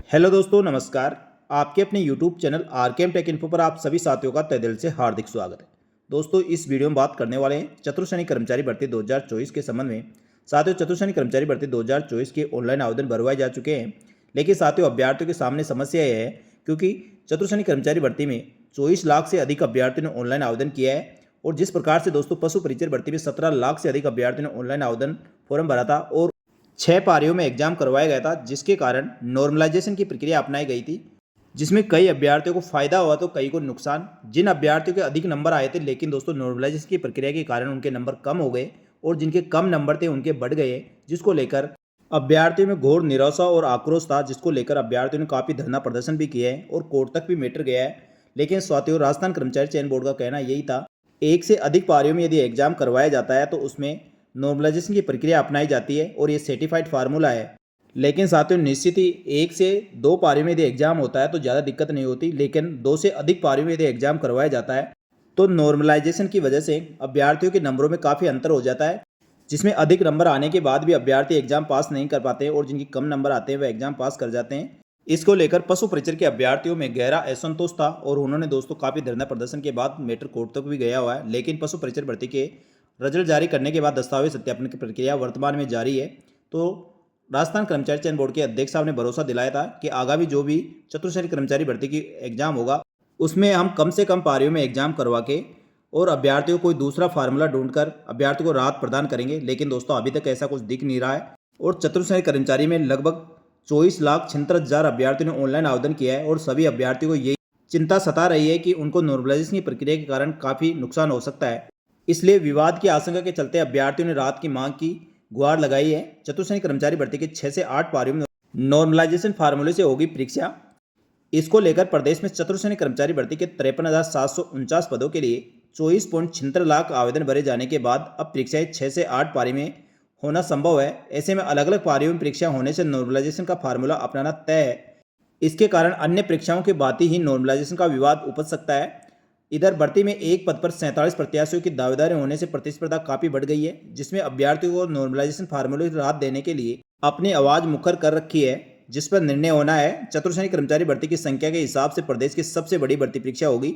Hello दोस्तों, नमस्कार। आपके अपने YouTube channel RKM take info पर आप सभी साथियों का तहे दिल से हार्दिक स्वागत है। दोस्तों, इस वीडियो में बात करने वाले हैं चतुर्श्रेणी कर्मचारी भर्ती 2024 के संबंध में। साथियों, चतुर्श्रेणी कर्मचारी भर्ती 2024 के ऑनलाइन आवेदन भरवाए जा चुके हैं, लेकिन साथियों अभ्यर्थियों के सामने समस्या यह है क्योंकि चतुर्श्रेणी कर्मचारी भर्ती में 24 लाख से अधिक अभ्यर्थियों ने ऑनलाइन आवेदन किया है। और जिस प्रकार से दोस्तों पशु परिचय भर्ती में 17 लाख से अधिक अभ्यर्थियों ने ऑनलाइन आवेदन फॉर्म भरा था और 6 पारियों में एग्जाम करवाया गया था, जिसके कारण नॉर्मलाइजेशन की प्रक्रिया अपनाई गई थी, जिसमें कई अभ्यर्थियों को फायदा हुआ तो कई को नुकसान। जिन अभ्यर्थियों के अधिक नंबर आए थे, लेकिन दोस्तों नॉर्मलाइजेशन की प्रक्रिया के कारण उनके नंबर कम हो गए और जिनके कम नंबर थे उनके बढ़ गए, जिसको लेकर अभ्यर्थियों में घोर निराशा और आक्रोश था, जिसको लेकर अभ्यर्थियों ने काफ़ी धरना प्रदर्शन भी किया है और कोर्ट तक भी मैटर गया है। लेकिन साथियों, राजस्थान कर्मचारी चयन बोर्ड का कहना यही था, एक से अधिक पारियों में यदि एग्जाम करवाया जाता है तो उसमें नॉर्मलाइजेशन की प्रक्रिया अपनाई जाती है और ये सर्टिफाइड फार्मूला है। लेकिन साथियों, निश्चित ही 1 से 2 पारियों में यदि एग्जाम होता है तो ज़्यादा दिक्कत नहीं होती, लेकिन 2 से अधिक पारियों में यदि एग्जाम करवाया जाता है तो नॉर्मलाइजेशन की वजह से अभ्यर्थियों के नंबरों में काफ़ी अंतर हो जाता है, जिसमें अधिक नंबर आने के बाद भी अभ्यर्थी एग्जाम पास नहीं कर पाते और जिनकी कम नंबर आते हैं वह एग्जाम पास कर जाते हैं। इसको लेकर पशु परिचर के अभ्यर्थियों में गहरा असंतोष था और उन्होंने दोस्तों काफ़ी धरना प्रदर्शन के बाद मैटर कोर्ट तक भी गया हुआ है। लेकिन पशु परिचर भर्ती के रिजल्ट जारी करने के बाद दस्तावेज सत्यापन की प्रक्रिया वर्तमान में जारी है। तो राजस्थान कर्मचारी चयन बोर्ड के अध्यक्ष साहब ने भरोसा दिलाया था कि आगामी जो भी चतुर्श्रेणी कर्मचारी भर्ती की एग्जाम होगा उसमें हम कम से कम पारियों में एग्जाम करवा के और अभ्यर्थियों को कोई दूसरा फार्मूला ढूंढकर अभ्यर्थियों को राहत प्रदान करेंगे। लेकिन दोस्तों अभी तक ऐसा कुछ दिख नहीं रहा है और चतुर्श्रेणी कर्मचारी में लगभग 24,76,000 अभ्यर्थियों ने ऑनलाइन आवेदन किया है और सभी अभ्यर्थियों को यही चिंता सता रही है कि उनको नॉर्मलाइजेशन की प्रक्रिया के कारण काफ़ी नुकसान हो सकता है। इसलिए विवाद की आशंका के चलते अभ्यर्थियों ने राहत की मांग की गुहार लगाई है। चतुर्श्रेणी कर्मचारी भर्ती के 6 से 8 पारियों में नॉर्मलाइजेशन फार्मूले से होगी परीक्षा। इसको लेकर प्रदेश में चतुर्श्रेणी कर्मचारी भर्ती के 53,749 पदों के लिए 24.76 लाख आवेदन भरे जाने के बाद अब परीक्षाएं 6 से 8 पारी में होना संभव है। ऐसे में अलग अलग पारियों में परीक्षा होने से नॉर्मलाइजेशन का फार्मूला अपनाना तय है। इसके कारण अन्य परीक्षाओं के बाद ही नॉर्मलाइजेशन का विवाद उपज सकता है। इधर भर्ती में एक पद पर 47 प्रत्याशियों की दावेदारी होने से प्रतिस्पर्धा काफी बढ़ गई है, जिसमें अभ्यर्थियों को नॉर्मलाइजेशन फार्मूले से राहत देने के लिए अपनी आवाज मुखर कर रखी है, जिस पर निर्णय होना है। चतुर्श्रेणी कर्मचारी भर्ती की संख्या के हिसाब से प्रदेश की सबसे बड़ी भर्ती परीक्षा होगी।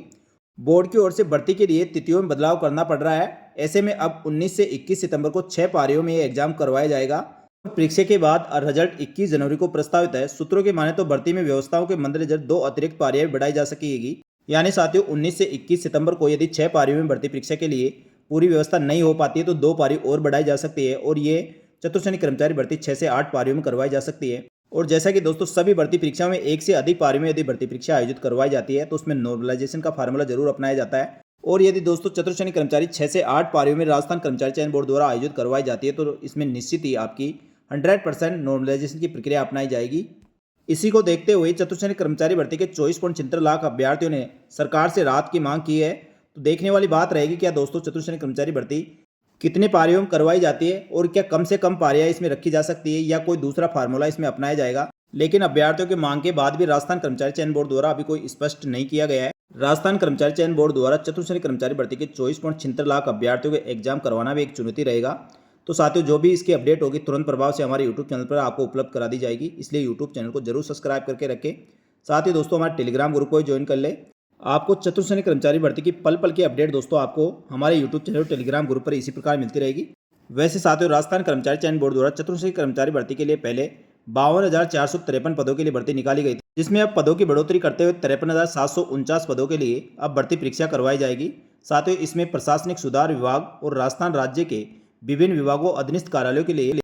बोर्ड की ओर से भर्ती के लिए तिथियों में बदलाव करना पड़ रहा है। ऐसे में अब 19 से 21 सितंबर को 6 पारियों में ये एग्जाम करवाया जाएगा। परीक्षा के बाद रिजल्ट 21 जनवरी को प्रस्तावित है। सूत्रों की माने तो भर्ती में व्यवस्थाओं के मद्देनजर 2 अतिरिक्त पारियां बढ़ाई जा सकेगी। यानी साथियों 19 से 21 सितंबर को यदि 6 पारियों में भर्ती परीक्षा के लिए पूरी व्यवस्था नहीं हो पाती है तो 2 पारी और बढ़ाई जा सकती है और ये चतुर्श्रेणी कर्मचारी भर्ती 6 से 8 पारियों में करवाई जा सकती है। और जैसा कि दोस्तों सभी भर्ती परीक्षाओं में 1 से अधिक पारियों में यदि भर्ती परीक्षा आयोजित करवाई जाती है तो उसमें नॉर्मलाइजेशन का फार्मूला जरूर अपनाया जाता है। और यदि दोस्तों चतुर्श्रेणी कर्मचारी 6 से 8 पारियों में राजस्थान कर्मचारी चयन बोर्ड द्वारा आयोजित करवाई जाती है तो इसमें निश्चित ही आपकी 100% नॉर्मलाइजेशन की प्रक्रिया अपनाई जाएगी। इसी को देखते हुए चतुर्श्रेणी कर्मचारी भर्ती के 24.76 लाख अभ्यर्थियों ने सरकार से राहत की मांग की है। तो देखने वाली बात रहेगी क्या दोस्तों चतुर्श्रेणी कर्मचारी भर्ती कितने पारियों में करवाई जाती है और क्या कम से कम पारियां इसमें रखी जा सकती है या कोई दूसरा फार्मूला इसमें अपनाया जाएगा। लेकिन अभ्यर्थियों की मांग के बाद भी राजस्थान कर्मचारी चयन बोर्ड द्वारा अभी कोई स्पष्ट नहीं किया गया है। राजस्थान कर्मचारी चयन बोर्ड द्वारा चतुर्श्रेणी कर्मचारी भर्ती के 24.76 लाख अभ्यर्थियों के एग्जाम करवाना भी एक चुनौती रहेगा। तो साथियों जो भी इसकी अपडेट होगी तुरंत प्रभाव से हमारे यूट्यूब चैनल पर आपको उपलब्ध करा दी जाएगी, इसलिए यूट्यूब चैनल को जरूर सब्सक्राइब करके रखें। साथ ही दोस्तों हमारे टेलीग्राम ग्रुप को ज्वाइन कर ले। आपको चतुर्श्रेणी कर्मचारी भर्ती की पल पल की अपडेट दोस्तों आपको हमारे यूट्यूब चैनल टेलीग्राम ग्रुप पर इसी प्रकार मिलती रहेगी। वैसे साथियों राजस्थान कर्मचारी चयन बोर्ड द्वारा चतुर्श्रेणी कर्मचारी भर्ती के लिए पहले 52,453 पदों के लिए भर्ती निकाली गई थी, जिसमें अब पदों की बढ़ोतरी करते हुए 53,749 पदों के लिए अब भर्ती परीक्षा करवाई जाएगी। साथ ही इसमें प्रशासनिक सुधार विभाग और राजस्थान राज्य के विभिन्न विभागों अधीनस्थ कार्यालयों के लिए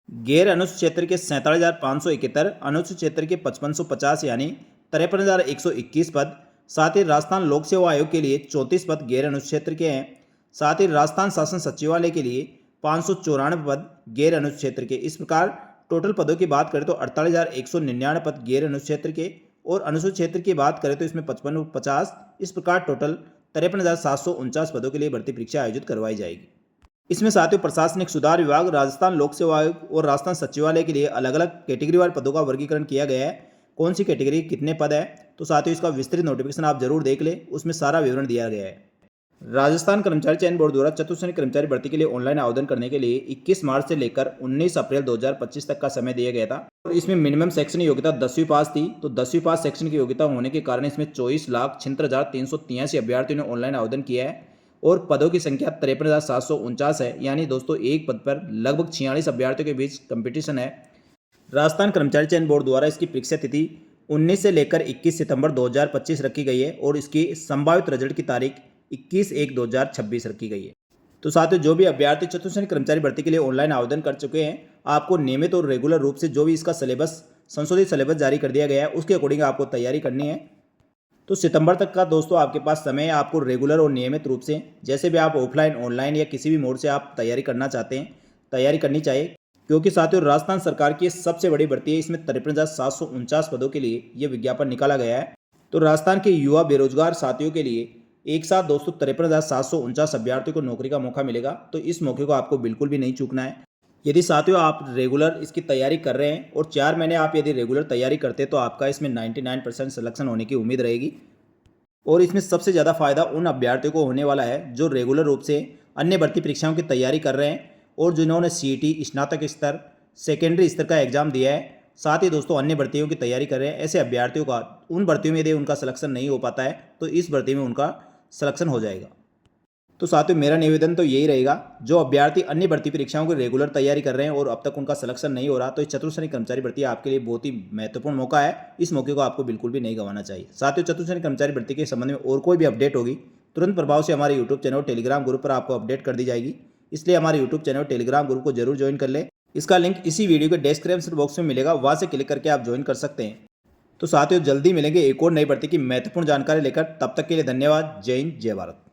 गैर अनुसूचित क्षेत्र के 47,571, अनुसूचित क्षेत्र के 5550 यानी 53,121 पद। साथ ही राजस्थान लोक सेवा आयोग के लिए 34 पद गैर अनुसूचित क्षेत्र के हैं। साथ ही राजस्थान शासन सचिवालय के लिए 594 पद गैर अनुसूचित क्षेत्र के। इस प्रकार टोटल पदों की बात करें तो 48,199 पद गैर अनुसूचित क्षेत्र के और अनुसूचित क्षेत्र की बात करें तो इसमें 5550। इस प्रकार टोटल 53,749 पदों के लिए भर्ती परीक्षा आयोजित करवाई जाएगी। इसमें साथियों प्रशासनिक सुधार विभाग, राजस्थान लोक सेवा आयोग और राजस्थान सचिवालय के लिए अलग अलग कैटेगरी वाले पदों का वर्गीकरण किया गया है। कौन सी कैटेगरी कितने पद है तो साथियों इसका विस्तृत नोटिफिकेशन आप जरूर देख ले, उसमें सारा विवरण दिया गया है। राजस्थान कर्मचारी चयन बोर्ड द्वारा चतुर्श्रेणी कर्मचारी भर्ती के लिए ऑनलाइन आवेदन करने के लिए 21 मार्च से लेकर 19 अप्रैल 2025 तक का समय दिया गया था और इसमें मिनिमम शैक्षणिक योग्यता 10वीं पास थी। तो 10वीं पास शैक्षणिक योग्यता होने के कारण इसमें 24,76,383 अभ्यर्थियों ने ऑनलाइन आवेदन किया है और पदों की संख्या 53,749 है। यानी दोस्तों एक पद पर लगभग 46 अभ्यर्थियों के बीच कंपटीशन है। राजस्थान कर्मचारी चयन बोर्ड द्वारा इसकी परीक्षा तिथि 19 से लेकर 21 सितंबर 2025 रखी गई है और इसकी संभावित रिजल्ट की तारीख 21/1/2026 रखी गई है। तो साथियों, जो भी अभ्यर्थी चतुर्श्रेणी कर्मचारी भर्ती के लिए ऑनलाइन आवेदन कर चुके हैं, आपको नियमित और रेगुलर रूप से जो भी इसका सिलेबस संशोधित सिलेबस जारी कर दिया गया है उसके अकॉर्डिंग आपको तैयारी करनी है। तो सितंबर तक का दोस्तों आपके पास समय है। आपको रेगुलर और नियमित रूप से जैसे भी आप ऑफलाइन ऑनलाइन या किसी भी मोड से आप तैयारी करना चाहते हैं, तैयारी करनी चाहिए, क्योंकि साथियों राजस्थान सरकार की सबसे बड़ी भर्ती है। इसमें 53,749 पदों के लिए ये विज्ञापन निकाला गया है। तो राजस्थान के युवा बेरोजगार साथियों के लिए एक साथ दोस्तों 53,749 अभ्यर्थियों को नौकरी का मौका मिलेगा। तो इस मौके को आपको बिल्कुल भी नहीं चूकना है। यदि साथियों आप रेगुलर इसकी तैयारी कर रहे हैं और 4 महीने आप यदि रेगुलर तैयारी करते हैं तो आपका इसमें 99% सिलेक्शन होने की उम्मीद रहेगी। और इसमें सबसे ज़्यादा फायदा उन अभ्यर्थियों को होने वाला है जो रेगुलर रूप से अन्य भर्ती परीक्षाओं की तैयारी कर रहे हैं और जिन्होंने सीईटी स्नातक स्तर सेकेंडरी स्तर का एग्जाम दिया है, साथ ही दोस्तों अन्य भर्तियों की तैयारी कर रहे हैं। ऐसे अभ्यर्थियों का उन भर्तियों में यदि उनका सिलेक्शन नहीं हो पाता है तो इस भर्ती में उनका सिलेक्शन हो जाएगा। तो साथियों मेरा निवेदन तो यही रहेगा, जो अभ्यर्थी अन्य भर्ती परीक्षाओं की रेगुलर तैयारी कर रहे हैं और अब तक उनका सिलेक्शन नहीं हो रहा, तो इस चतुर्श्रेणी कर्मचारी भर्ती आपके लिए बहुत ही महत्वपूर्ण मौका है। इस मौके को आपको बिल्कुल भी नहीं गंवाना चाहिए। साथियों चतुर्श्रेणी कर्मचारी भर्ती के संबंध में और कोई भी अपडेट होगी तुरंत प्रभाव से हमारे यूट्यूब चैनल और टेलीग्राम ग्रुप पर आपको अपडेट कर दी जाएगी। इसलिए हमारे यूट्यूब चैनल और टेलीग्राम ग्रुप को जरूर ज्वाइन कर ले। इसका लिंक इसी वीडियो के डिस्क्रिप्शन बॉक्स में मिलेगा, वहां से क्लिक करके आप ज्वाइन कर सकते हैं। तो साथियों जल्दी मिलेंगे एक और नई भर्ती की महत्वपूर्ण जानकारी लेकर। तब तक के लिए धन्यवाद। जय हिंद, जय भारत।